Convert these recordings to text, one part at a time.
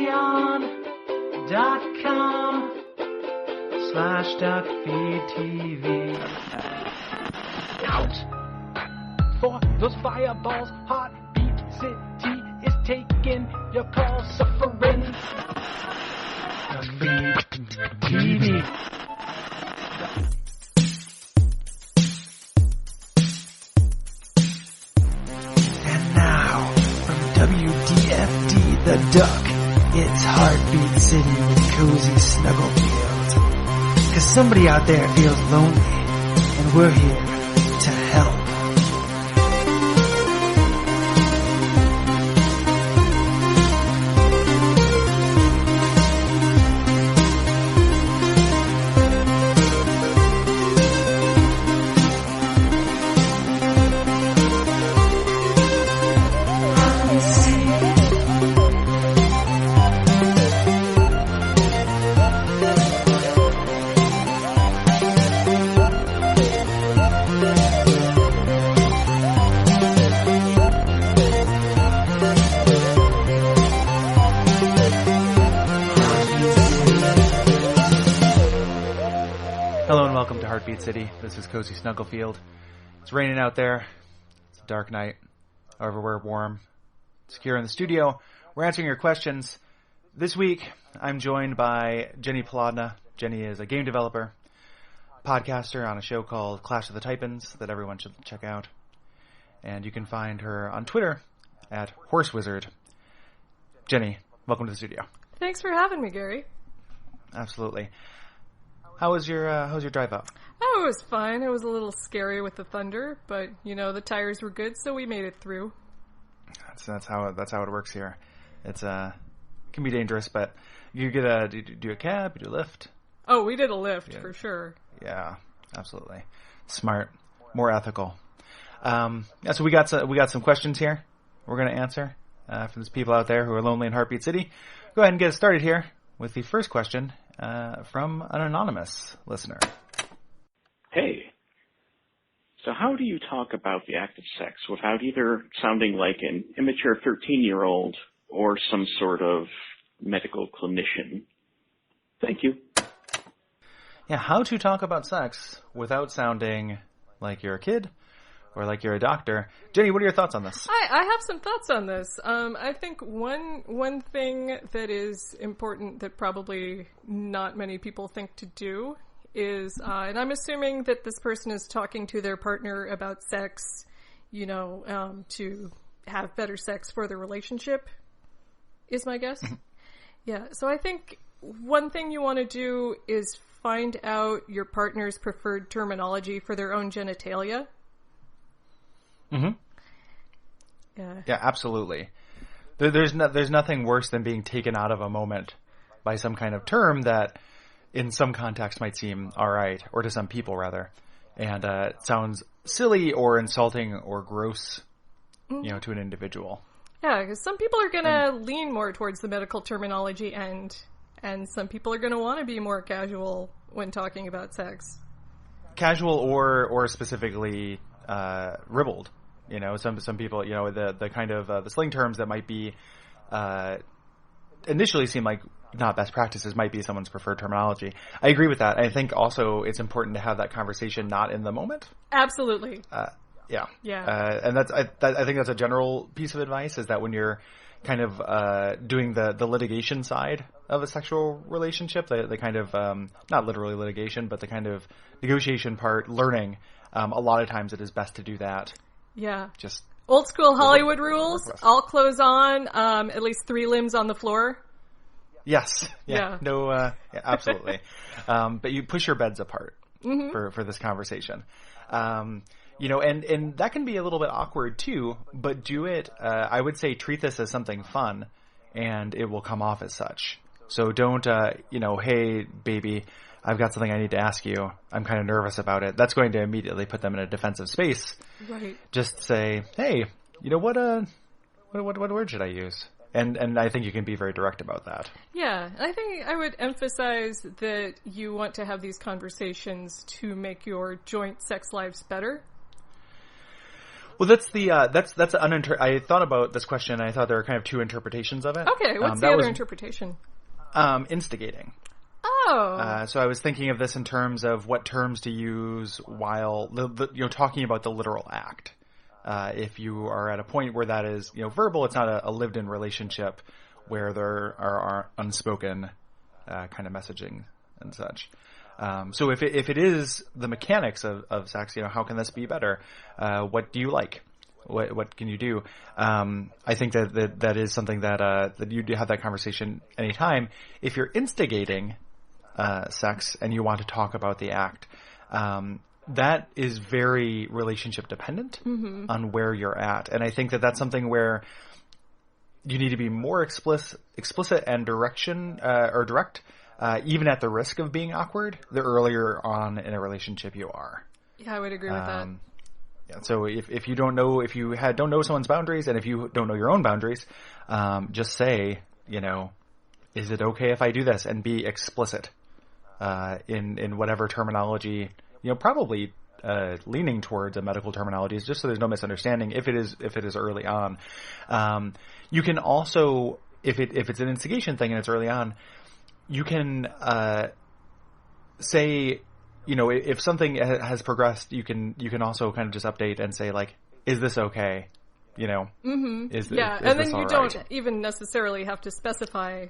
Patreon.com/Duckfeed.tv. Out! For those fireballs, Heartbeat City is taking your call, suffering. Duckfeed.tv. And now, from WDFD The Duck, it's Heartbeat City with Cozy Snugglefield. Cause somebody out there feels lonely, and we're here to help. City. This is Cozy Snugglefield. It's raining out there. It's a dark night. However, we're warm. It's here in the studio. We're answering your questions. This week, I'm joined by Jenni Polodna. Jenni is a game developer, podcaster on a show called Clash of the Titans that everyone should check out. And you can find her on Twitter at HorseWizard. Jenni, welcome to the studio. Thanks for having me, Gary. Absolutely. How's your drive up? Oh, it was fine. It was a little scary with the thunder, but the tires were good, so we made it through. That's how it works here. It's can be dangerous, but you get do a cab, you do a lift. Oh, we did a lift for sure. Yeah, absolutely. Smart, more ethical. So we got some questions here. We're going to answer for those people out there who are lonely in Heartbeat City. Go ahead and get us started here with the first question from an anonymous listener. Hey, so how do you talk about the act of sex without either sounding like an immature 13-year-old or some sort of medical clinician? Thank you. Yeah, how to talk about sex without sounding like you're a kid or like you're a doctor. Jenni, what are your thoughts on this? I have some thoughts on this. I think one thing that is important that probably not many people think to do is, and I'm assuming that this person is talking to their partner about sex, to have better sex for the relationship, is my guess. Yeah, so I think one thing you want to do is find out your partner's preferred terminology for their own genitalia. Mm-hmm. Yeah, absolutely. There's nothing worse than being taken out of a moment by some kind of term that in some context might seem all right, or to some people rather, and it sounds silly or insulting or gross, to an individual. Yeah, because some people are going to lean more towards the medical terminology end, and some people are going to want to be more casual when talking about sex. Casual or specifically ribald. Some people, the kind of the slang terms that might be initially seem like not best practices might be someone's preferred terminology. I agree with that. I think also it's important to have that conversation not in the moment. Absolutely. Yeah. And that's I think that's a general piece of advice, is that when you're kind of doing the litigation side of a sexual relationship, the kind of not literally litigation, but the kind of negotiation part, learning, a lot of times it is best to do that. Yeah. Just old school Hollywood rules, all clothes on, at least 3 limbs on the floor. Yes. Yeah. No, absolutely. But you push your beds apart for this conversation. And that can be a little bit awkward too, but do it, I would say treat this as something fun, and it will come off as such. So don't, hey baby, I've got something I need to ask you. I'm kind of nervous about it. That's going to immediately put them in a defensive space. Right. Just say, hey, what word should I use? And I think you can be very direct about that. Yeah, I think I would emphasize that you want to have these conversations to make your joint sex lives better. Well, that's I thought about this question, and I thought there were kind of two interpretations of it. Okay, what's the other interpretation? Instigating. Oh. So I was thinking of this in terms of what terms to use while talking about the literal act. If you are at a point where that is verbal, it's not a lived-in relationship where there are unspoken kind of messaging and such. So if it is the mechanics of sex, how can this be better? What do you like? What can you do? I think that is something that you do have that conversation anytime. If you're instigating sex and you want to talk about the act, that is very relationship dependent on where you're at. And I think that that's something where you need to be more explicit and direct, even at the risk of being awkward, the earlier on in a relationship you are. Yeah, I would agree with that. Yeah, so if you don't know, don't know someone's boundaries, and if you don't know your own boundaries, just say, is it okay if I do this, and be explicit in whatever terminology, probably leaning towards a medical terminology, just so there's no misunderstanding. If it is early on, you can also, if it's an instigation thing and it's early on, you can say, if something has progressed, you can also kind of just update and say, like, is this okay? Mm-hmm. Is and then you don't right? even necessarily have to specify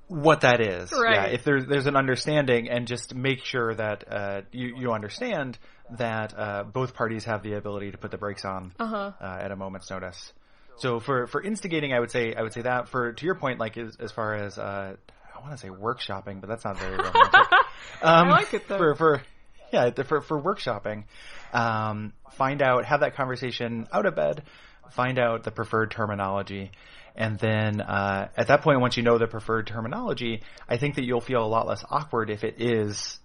what that is. Right. Yeah, if there's an understanding, and just make sure that you understand that both parties have the ability to put the brakes on at a moment's notice. So for instigating, I wowould say that to your point, like as far as I want to say workshopping, but that's not very romantic. I like it though. For workshopping, have that conversation out of bed, find out the preferred terminology, and then at that point, once you know the preferred terminology, I think that you'll feel a lot less awkward if it is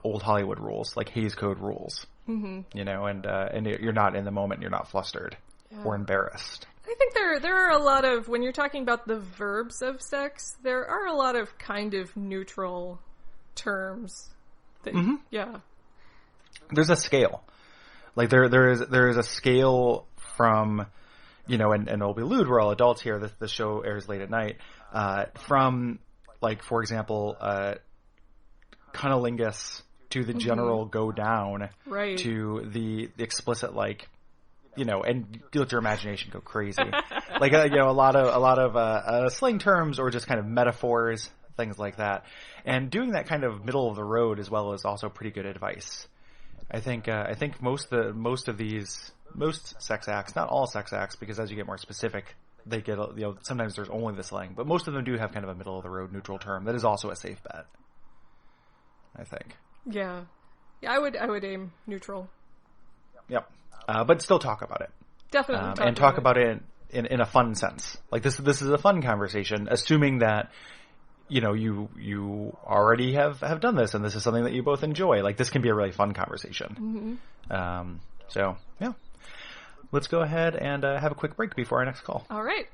old Hollywood rules, like Hays Code rules. And you're not in the moment, you're not flustered or embarrassed. I think there are a lot of, when you're talking about the verbs of sex, there are a lot of kind of neutral terms. There's a scale. Like there is a scale from, and it'll be lewd, we're all adults here, the show airs late at night, from, like, for example, cunnilingus to the general go down, right, to the explicit, like, and let your imagination go crazy. Like, a lot of slang terms or just kind of metaphors, things like that. And doing that kind of middle of the road as well is also pretty good advice. I think most sex acts, not all sex acts, because as you get more specific, they get, sometimes there's only the slang, but most of them do have kind of a middle of the road neutral term that is also a safe bet, I think. Yeah, I would aim neutral. Yep. But still talk about it. Definitely. Talk about it in a fun sense. Like, this is a fun conversation, assuming that, you already have done this, and this is something that you both enjoy. Like, this can be a really fun conversation. So, yeah. Let's go ahead and have a quick break before our next call. All right.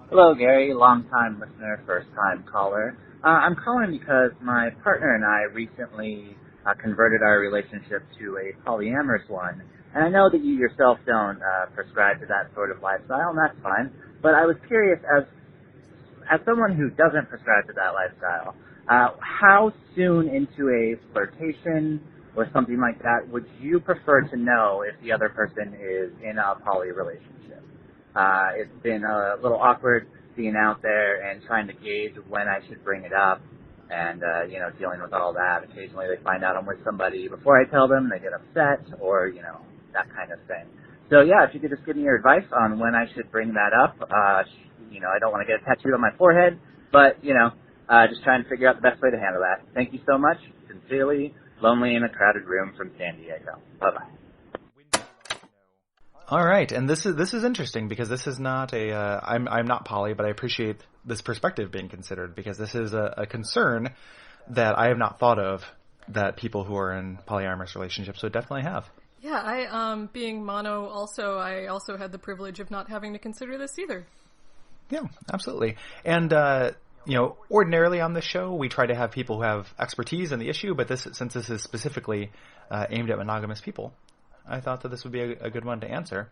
Hello, Gary, long-time listener, first-time caller. I'm calling because my partner and I recently converted our relationship to a polyamorous one, And I know that you yourself don't prescribe to that sort of lifestyle, and that's fine. But I was curious, as someone who doesn't prescribe to that lifestyle, how soon into a flirtation or something like that would you prefer to know if the other person is in a poly relationship? It's been a little awkward being out there and trying to gauge when I should bring it up and, dealing with all that. Occasionally they find out I'm with somebody before I tell them, they get upset or, that kind of thing. So, yeah, if you could just give me your advice on when I should bring that up. I don't want to get a tattoo on my forehead, but, just trying to figure out the best way to handle that. Thank you so much. Sincerely, Lonely in a Crowded Room from San Diego. Bye-bye. All right, and this is interesting because this is not I'm not poly, but I appreciate this perspective being considered because this is a concern that I have not thought of that people who are in polyamorous relationships would definitely have. Yeah, I being mono I also had the privilege of not having to consider this either. Yeah, absolutely. And ordinarily on this show, we try to have people who have expertise in the issue, but since this is specifically aimed at monogamous people, I thought that this would be a good one to answer.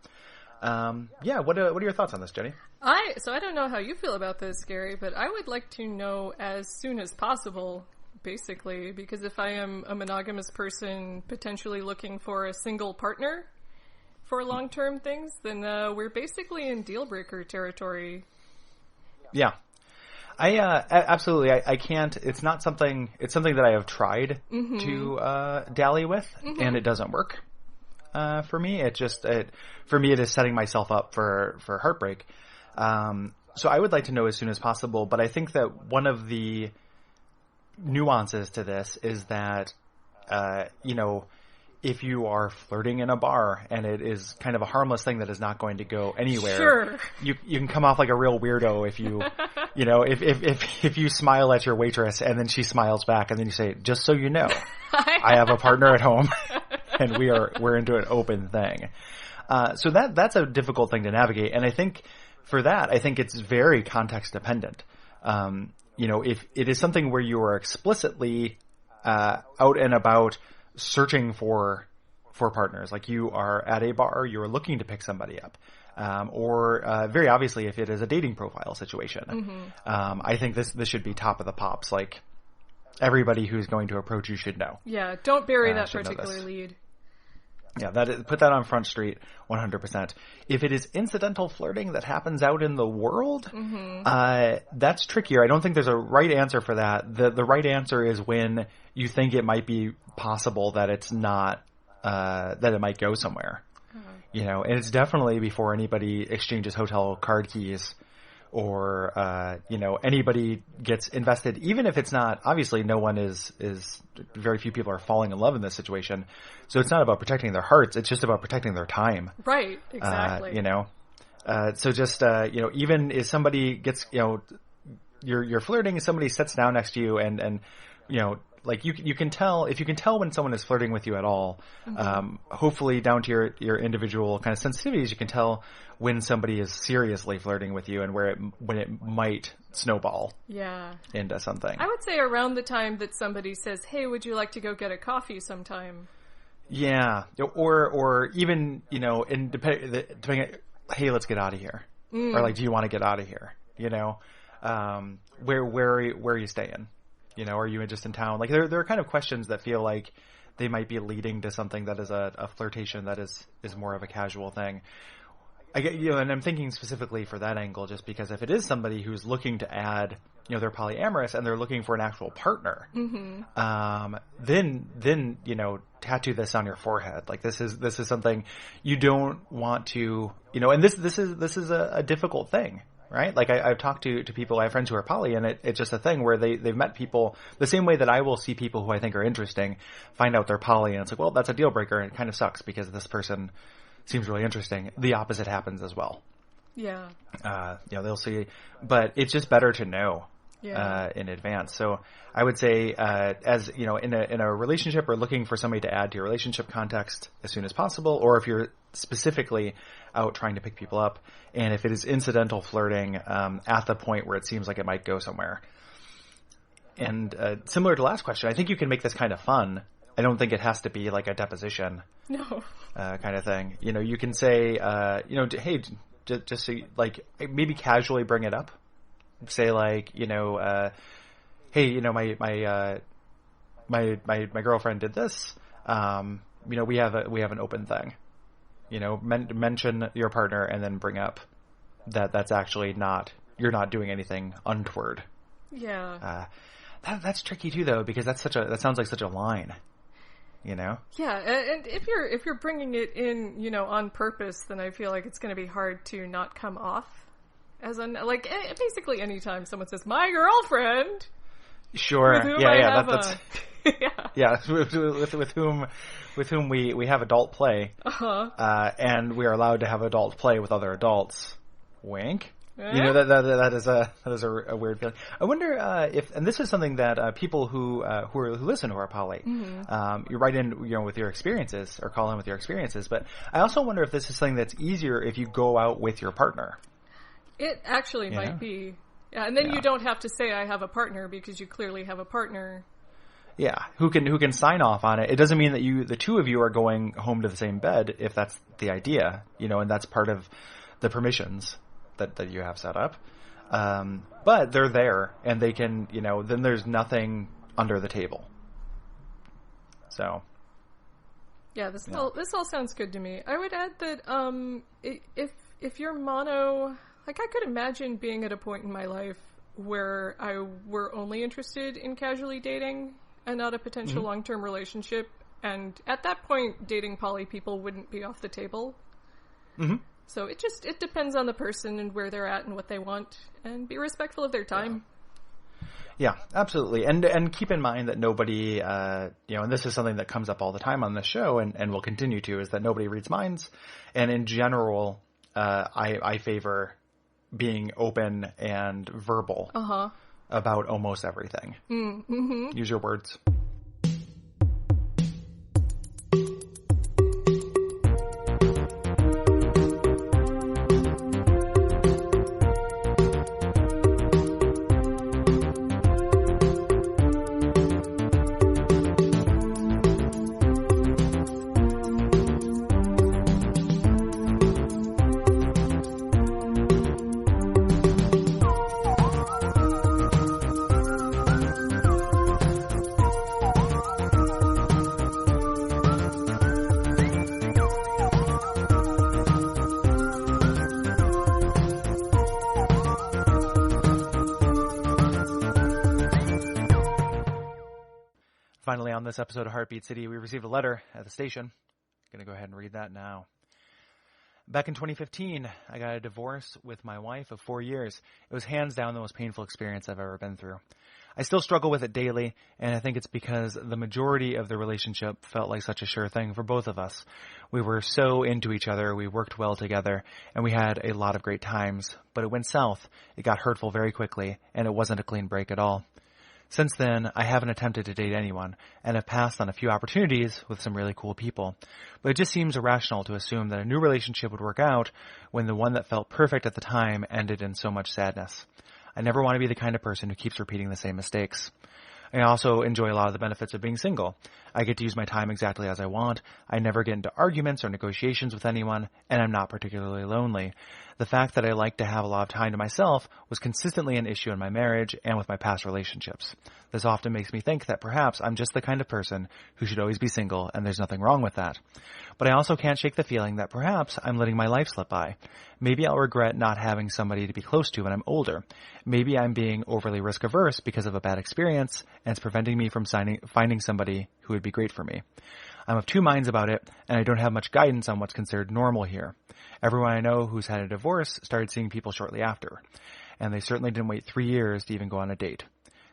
What are your thoughts on this, Jenny? I don't know how you feel about this, Gary, but I would like to know as soon as possible, basically, because if I am a monogamous person potentially looking for a single partner for long-term things, then we're basically in deal-breaker territory. Yeah. Absolutely. I can't. It's not something. It's something that I have tried to dally with, and it doesn't work for me. For me, it is setting myself up for heartbreak. So I would like to know as soon as possible. But I think that one of the nuances to this is that, if you are flirting in a bar and it is kind of a harmless thing that is not going to go anywhere, sure. you can come off like a real weirdo if you, if you smile at your waitress and then she smiles back and then you say, just so you know, I have a partner at home and we're into an open thing. So that's a difficult thing to navigate. And I think for that, it's very context dependent. If it is something where you are explicitly, out and about searching for partners, like you are at a bar, you're looking to pick somebody up, or very obviously if it is a dating profile situation, I think this should be top of the pops. Like everybody who's going to approach you should know. Yeah, don't bury that particular lead. Yeah, put that on Front Street 100%. If it is incidental flirting that happens out in the world, that's trickier. I don't think there's a right answer for that. The right answer is when you think it might be possible that it's not, that it might go somewhere. And it's definitely before anybody exchanges hotel card keys or, anybody gets invested, even if it's not, obviously no one is very few people are falling in love in this situation. So it's not about protecting their hearts. It's just about protecting their time. Right. Exactly. So just, even if somebody gets, you're flirting and somebody sits down next to you and like you can tell, if you can tell when someone is flirting with you at all, hopefully down to your individual kind of sensitivities, you can tell when somebody is seriously flirting with you and when it might snowball into something. I would say around the time that somebody says, hey, would you like to go get a coffee sometime? Yeah. Or even, depending, hey, let's get out of here. Or like, do you want to get out of here? Where are you staying? Are you just in town? Like there are kind of questions that feel like they might be leading to something that is a flirtation that is more of a casual thing. I get, and I'm thinking specifically for that angle, just because if it is somebody who's looking to add, they're polyamorous and they're looking for an actual partner, then tattoo this on your forehead. Like this is something you don't want to, and this is a difficult thing. Right? Like I've talked to people, I have friends who are poly, and it's just a thing where they've met people the same way that I will see people who I think are interesting, find out they're poly, and it's like, well, that's a deal breaker, and it kind of sucks because this person seems really interesting. The opposite happens as well. Yeah. They'll see, but it's just better to know in advance. So I would say, as in a relationship or looking for somebody to add to your relationship context as soon as possible, or if you're specifically out trying to pick people up, and if it is incidental flirting at the point where it seems like it might go somewhere. And similar to last question, I think you can make this kind of fun I don't think it has to be like a deposition. No. Kind of thing. You know, you can say, hey, just so, like, maybe casually bring it up. Say like, hey, my girlfriend did this. We have an open thing. Mention your partner and then bring up that's actually you're not doing anything untoward. Yeah. That's tricky too, though, because that sounds like such a line. Yeah, and if you're bringing it in, on purpose, then I feel like it's going to be hard to not come off as basically anytime someone says my girlfriend. Sure. That's yeah. with whom we have adult play. And we are allowed to have adult play with other adults. Wink. That is a weird feeling. I wonder if, and this is something that people who listen to our poly, you write in with your experiences or call in with your experiences. But I also wonder if this is something that's easier if you go out with your partner. It actually might be. Yeah, and then you don't have to say I have a partner because you clearly have a partner. Yeah, who can sign off on it. It doesn't mean that the two of you are going home to the same bed if that's the idea, and that's part of the permissions that you have set up. But they're there and they can, then there's nothing under the table. So. Yeah, this all sounds good to me. I would add that if you're mono, I could imagine being at a point in my life where I were only interested in casually dating and not a potential long-term relationship. And at that point, dating poly people wouldn't be off the table. Mm-hmm. So it depends on the person and where they're at and what they want, and be respectful of their time. Yeah, absolutely. And keep in mind that nobody, and this is something that comes up all the time on this show and will continue to, is that nobody reads minds. And in general, I favor being open and verbal about almost everything. Mm-hmm. Use your words. Finally, on this episode of Heartbeat City, we received a letter at the station. I'm going to go ahead and read that now. Back in 2015, I got a divorce with my wife of 4 years. It was hands down the most painful experience I've ever been through. I still struggle with it daily, and I think it's because the majority of the relationship felt like such a sure thing for both of us. We were so into each other, we worked well together, and we had a lot of great times. But it went south. It got hurtful very quickly, and it wasn't a clean break at all. Since then, I haven't attempted to date anyone, and have passed on a few opportunities with some really cool people. But it just seems irrational to assume that a new relationship would work out when the one that felt perfect at the time ended in so much sadness. I never want to be the kind of person who keeps repeating the same mistakes. I also enjoy a lot of the benefits of being single. I get to use my time exactly as I want. I never get into arguments or negotiations with anyone, and I'm not particularly lonely. The fact that I like to have a lot of time to myself was consistently an issue in my marriage and with my past relationships. This often makes me think that perhaps I'm just the kind of person who should always be single, and there's nothing wrong with that. But I also can't shake the feeling that perhaps I'm letting my life slip by. Maybe I'll regret not having somebody to be close to when I'm older. Maybe I'm being overly risk-averse because of a bad experience, and it's preventing me from finding somebody who would be great for me. I'm of two minds about it, and I don't have much guidance on what's considered normal here. Everyone I know who's had a divorce started seeing people shortly after, and they certainly didn't wait 3 years to even go on a date.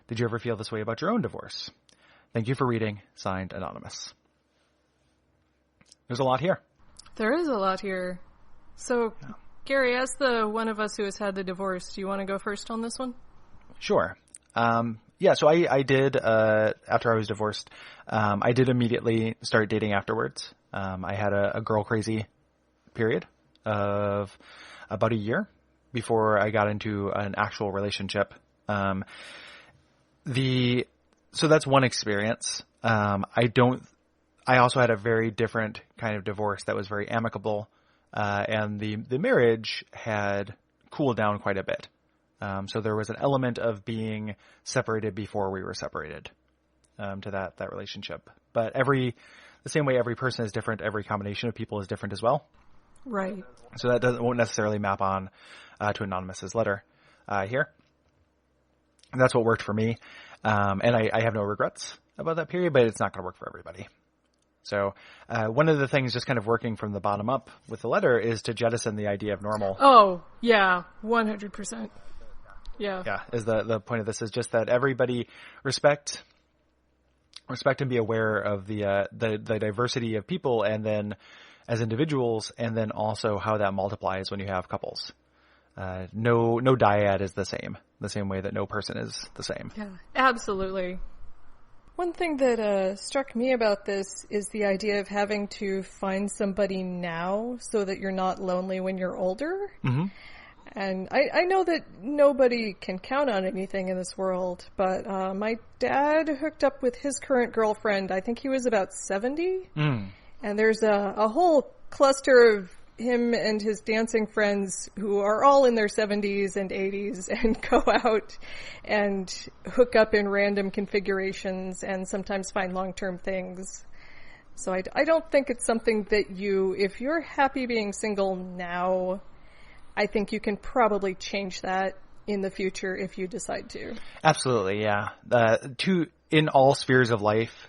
Did you ever feel this way about your own divorce? Thank you for reading. Signed, Anonymous. There's a lot here. There is a lot here. So, Gary, as the one of us who has had the divorce, do you want to go first on this one? Sure. So I did, after I was divorced, I did immediately start dating afterwards. I had a girl crazy period of about a year before I got into an actual relationship. So that's one experience. I don't I also had a very different kind of divorce that was very amicable, and the marriage had cooled down quite a bit. So there was an element of being separated before we were separated to that relationship. But the same way every person is different, every combination of people is different as well. Right. So that won't necessarily map on to Anonymous's letter here. And that's what worked for me. And I have no regrets about that period, but it's not going to work for everybody. So one of the things just kind of working from the bottom up with the letter is to jettison the idea of normal. Oh, yeah, 100%. Yeah. Yeah, is the point of this is just that everybody respect and be aware of the diversity of people, and then as individuals, and then also how that multiplies when you have couples. No dyad is the same way that no person is the same. Yeah, absolutely. One thing that struck me about this is the idea of having to find somebody now so that you're not lonely when you're older. Mm-hmm. And I know that nobody can count on anything in this world, but my dad hooked up with his current girlfriend. I think he was about 70. And there's a whole cluster of him and his dancing friends who are all in their 70s and 80s and go out and hook up in random configurations and sometimes find long-term things. So I don't think it's something that if you're happy being single now, I think you can probably change that in the future if you decide to. Absolutely, yeah. In all spheres of life,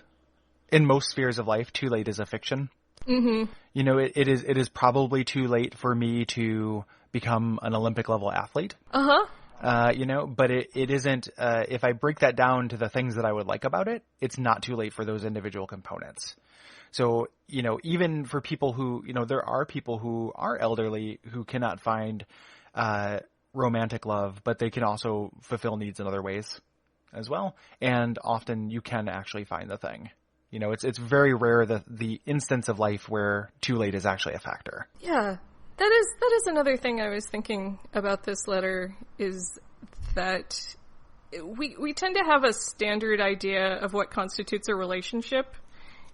in most spheres of life, too late is a fiction. Mm-hmm. You know, it is probably too late for me to become an Olympic level athlete. Uh-huh. But it isn't, if I break that down to the things that I would like about it, it's not too late for those individual components. So, even for people who, there are people who are elderly who cannot find romantic love, but they can also fulfill needs in other ways as well. And often you can actually find the thing. It's very rare the instance of life where too late is actually a factor. Yeah. That is another thing I was thinking about this letter, is that we tend to have a standard idea of what constitutes a relationship.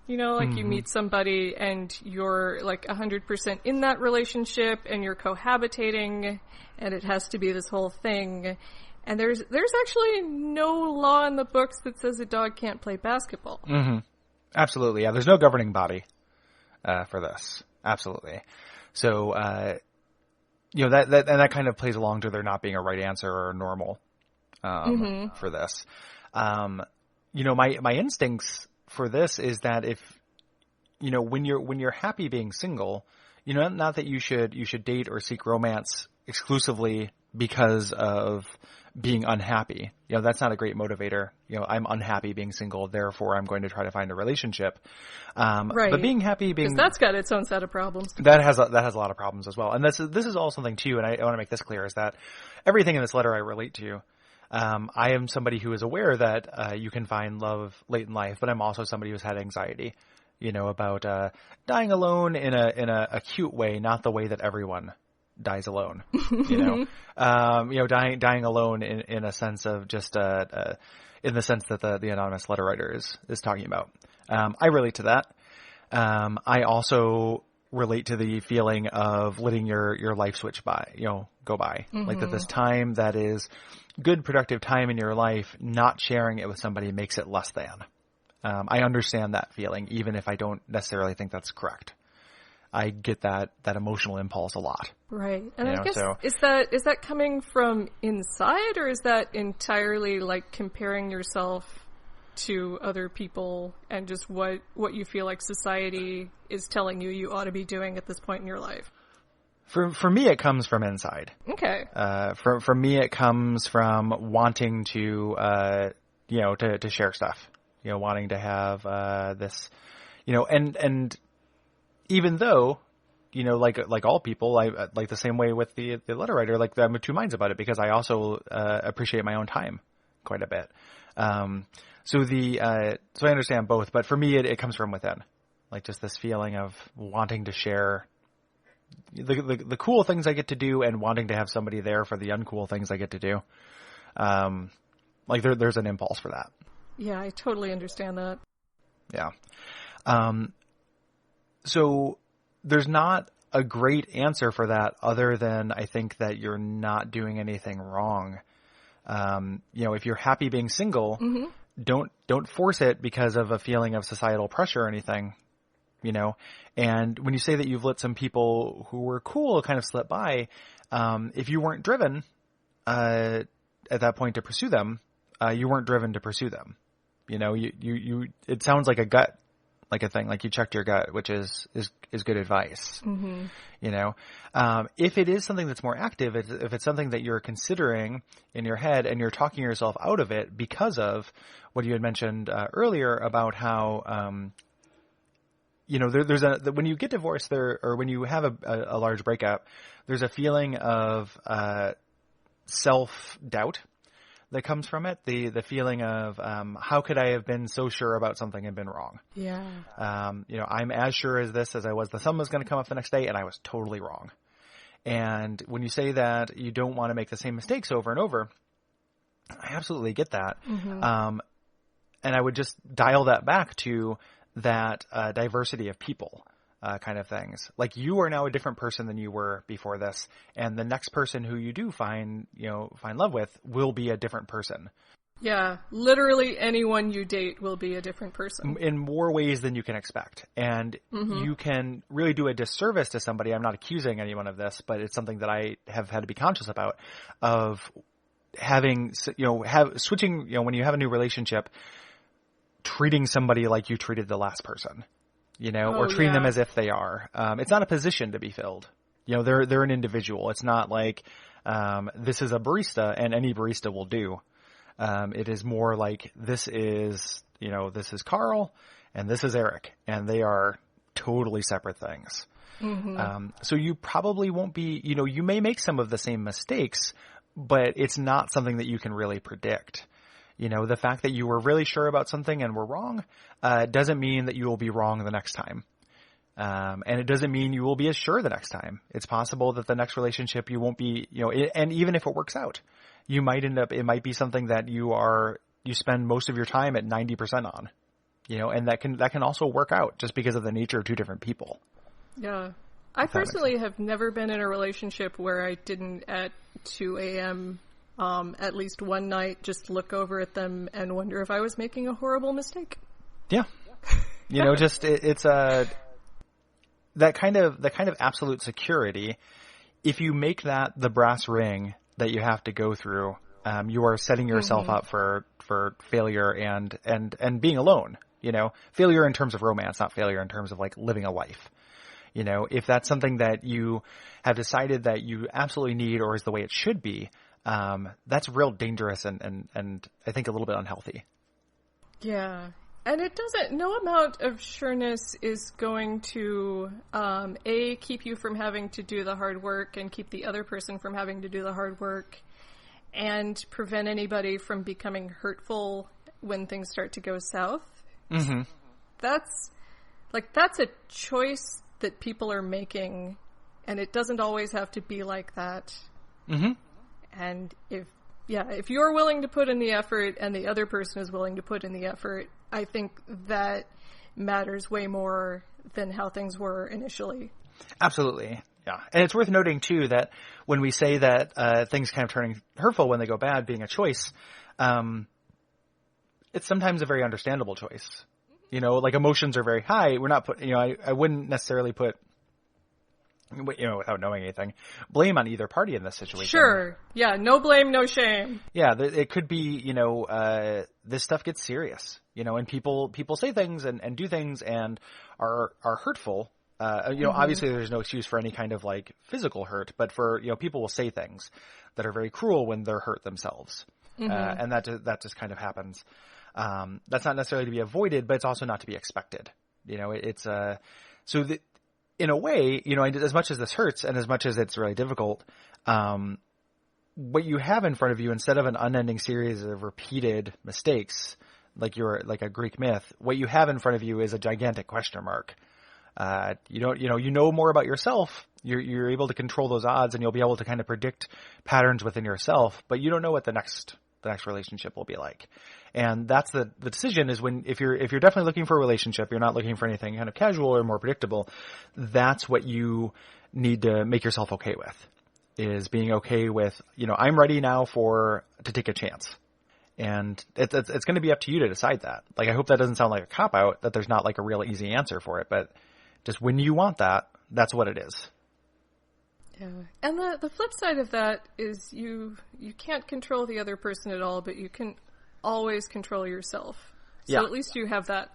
Mm-hmm. You meet somebody and you're like 100% in that relationship and you're cohabitating and it has to be this whole thing. And there's actually no law in the books that says a dog can't play basketball. Mm-hmm. Absolutely. Yeah. There's no governing body for this. Absolutely. So, that kind of plays along to there not being a right answer or normal for this. My instincts for this is that if, when you're happy being single, not that you should date or seek romance exclusively because of being unhappy. That's not a great motivator. I'm unhappy being single, therefore I'm going to try to find a relationship. Right. But being happy, because that's got its own set of problems. That has a lot of problems as well. And this is all something too, and I want to make this clear, is that everything in this letter I relate to. I am somebody who is aware that you can find love late in life, but I'm also somebody who's had anxiety, about dying alone in a cute way, not the way that everyone dies alone. Dying alone in a sense of just in the sense that the anonymous letter writer is talking about. I relate to that. I also relate to the feeling of letting your life switch by, go by. Mm-hmm. Like that this time that is good, productive time in your life, not sharing it with somebody makes it less than. I understand that feeling, even if I don't necessarily think that's correct. I get that emotional impulse a lot. Right. And I guess, is that coming from inside, or is that entirely like comparing yourself to other people and just what you feel like society is telling you ought to be doing at this point in your life? For me, it comes from inside. Okay. For me, it comes from wanting to to share stuff. Wanting to have this, and even though, like all people, I like the same way with the letter writer, like I'm of two minds about it, because I also appreciate my own time quite a bit. So I understand both, but for me, it comes from within, like just this feeling of wanting to share the cool things I get to do and wanting to have somebody there for the uncool things I get to do. Like there's an impulse for that. Yeah, I totally understand that. Yeah. So there's not a great answer for that other than I think that you're not doing anything wrong. If you're happy being single, don't force it because of a feeling of societal pressure or anything, and when you say that you've let some people who were cool kind of slip by, if you weren't driven, at that point to pursue them, you weren't driven to pursue them. It sounds like a gut, like a thing, like you checked your gut, which is good advice. If it is something that's more active, if it's something that you're considering in your head and you're talking yourself out of it because of what you had mentioned earlier about how, when you get divorced or when you have a large breakup, there's a feeling of self-doubt that comes from it. The feeling of how could I have been so sure about something and been wrong? Yeah. I'm as sure as this as I was the sun was going to come up the next day, and I was totally wrong. And when you say that you don't want to make the same mistakes over and over, I absolutely get that. And I would just dial that back to that diversity of people kind of things. Like, you are now a different person than you were before this, and the next person who you do find love with will be a different person. Yeah, literally anyone you date will be a different person. In more ways than you can expect. And you can really do a disservice to somebody. I'm not accusing anyone of this, but it's something that I have had to be conscious about, of having, switching, when you have a new relationship, treating somebody like you treated the last person, or treating them as if they are. It's not a position to be filled. They're an individual. It's not like this is a barista and any barista will do. It is more like this is Carl and this is Eric, and they are totally separate things. So you probably won't be, you may make some of the same mistakes, but it's not something that you can really predict. The fact that you were really sure about something and were wrong doesn't mean that you will be wrong the next time. And it doesn't mean you will be as sure the next time. It's possible that the next relationship you won't be, and even if it works out, you might it might be something that you spend most of your time at 90% on, and that can also work out just because of the nature of two different people. Yeah. I personally have never been in a relationship where I didn't at 2 a.m. At least one night just look over at them and wonder if I was making a horrible mistake. Yeah. It's that kind of absolute security. If you make that the brass ring that you have to go through, you are setting yourself up for failure and being alone, failure in terms of romance, not failure in terms of like living a life. If that's something that you have decided that you absolutely need or is the way it should be, that's real dangerous and I think a little bit unhealthy. Yeah. And no amount of sureness is going to, keep you from having to do the hard work and keep the other person from having to do the hard work and prevent anybody from becoming hurtful when things start to go south. That's a choice that people are making, and it doesn't always have to be like that. And if you're willing to put in the effort and the other person is willing to put in the effort, I think that matters way more than how things were initially. Absolutely. Yeah. And it's worth noting too that when we say that things kind of turning hurtful when they go bad being a choice, it's sometimes a very understandable choice. Like emotions are very high. We're not I wouldn't necessarily put, without knowing anything, blame on either party in this situation. Sure. Yeah. No blame, no shame. Yeah. It could be, this stuff gets serious, and people say things and do things and are hurtful. Obviously there's no excuse for any kind of like physical hurt, but for, people will say things that are very cruel when they're hurt themselves. And that just kind of happens. That's not necessarily to be avoided, but it's also not to be expected. In a way, as much as this hurts and as much as it's really difficult, what you have in front of you, instead of an unending series of repeated mistakes, like a Greek myth, what you have in front of you is a gigantic question mark. You know more about yourself. You're able to control those odds, and you'll be able to kind of predict patterns within yourself, but you don't know what the next the next relationship will be like. And that's the decision is if you're definitely looking for a relationship, you're not looking for anything kind of casual or more predictable. That's what you need to make yourself okay with, is being okay with, I'm ready now to take a chance. And it's going to be up to you to decide that. Like, I hope that doesn't sound like a cop out, that there's not like a real easy answer for it, but just when you want that, that's what it is. Yeah. And the flip side of that is you can't control the other person at all, but you can always control yourself. So at least you have that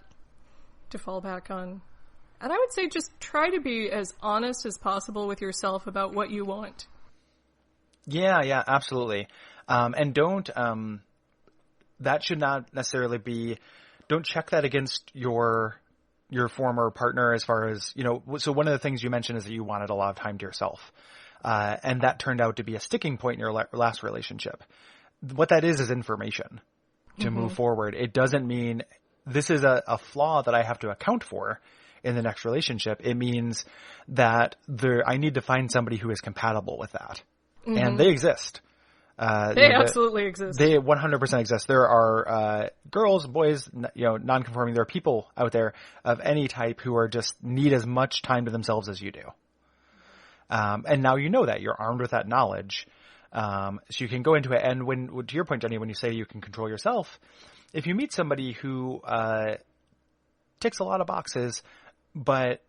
to fall back on. And I would say just try to be as honest as possible with yourself about what you want. Yeah, absolutely. And don't, that should not necessarily be, don't check that against your former partner as far as, so one of the things you mentioned is that you wanted a lot of time to yourself. And that turned out to be a sticking point in your last relationship. What that is information to move forward. It doesn't mean this is a flaw that I have to account for in the next relationship. It means that I need to find somebody who is compatible with that. And they exist. They absolutely exist. They 100% exist. There are girls, boys, non-conforming. There are people out there of any type who are just need as much time to themselves as you do. And now you know that. You're armed with that knowledge. So you can go into it. And to your point, Jenni, when you say you can control yourself, if you meet somebody who ticks a lot of boxes but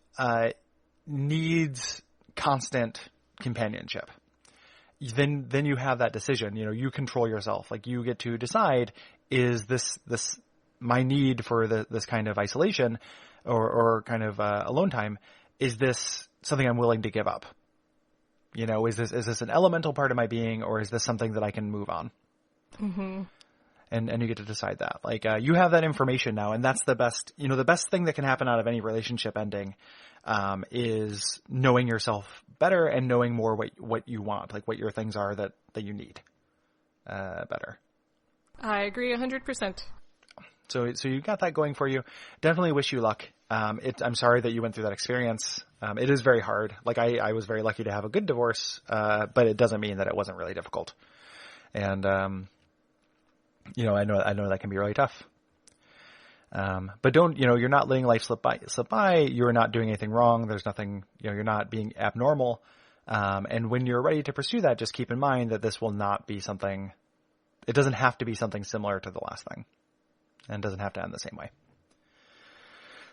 needs constant companionship, then you have that decision. You control yourself. Like, you get to decide, is this my need for this kind of isolation or kind of alone time, is this something I'm willing to give up? Is this an elemental part of my being, or is this something that I can move on? And you get to decide that. Like, you have that information now, and that's the best. The best thing that can happen out of any relationship ending is knowing yourself better and knowing more what you want, like what your things are that you need better. I agree 100%. So you got that going for you. Definitely wish you luck. I'm sorry that you went through that experience. It is very hard. Like, I was very lucky to have a good divorce, but it doesn't mean that it wasn't really difficult. And I know that can be really tough. But don't, you're not letting life slip by. You're not doing anything wrong. There's nothing, you're not being abnormal. And when you're ready to pursue that, just keep in mind that this will not be something, it doesn't have to be something similar to the last thing, and doesn't have to end the same way.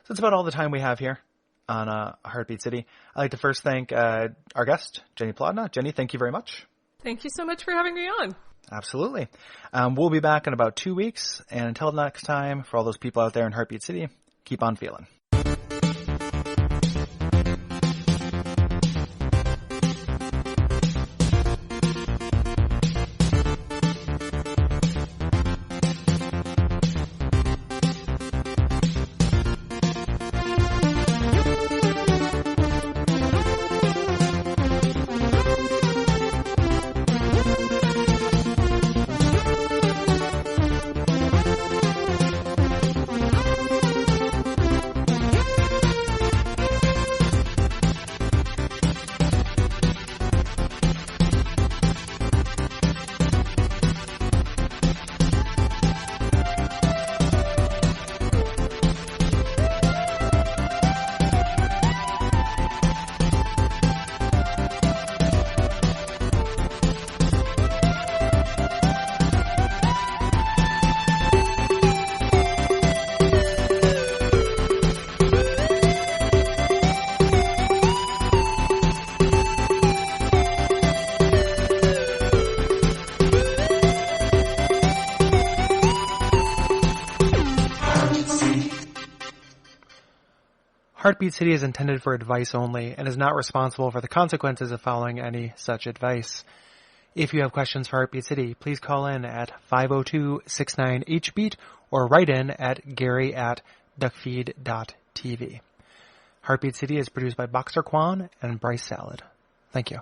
So that's about all the time we have here on Heartbeat City. I'd like to first thank our guest, Jenni Polodna. Jenni, thank you very much. Thank you so much for having me on. Absolutely. We'll be back in about 2 weeks. And until next time, for all those people out there in Heartbeat City, keep on feeling. Heartbeat City is intended for advice only and is not responsible for the consequences of following any such advice. If you have questions for Heartbeat City, please call in at 502-69-HBEAT or write in at Gary@Duckfeed.tv. Heartbeat City is produced by Boxer Kwan and Bryce Salad. Thank you.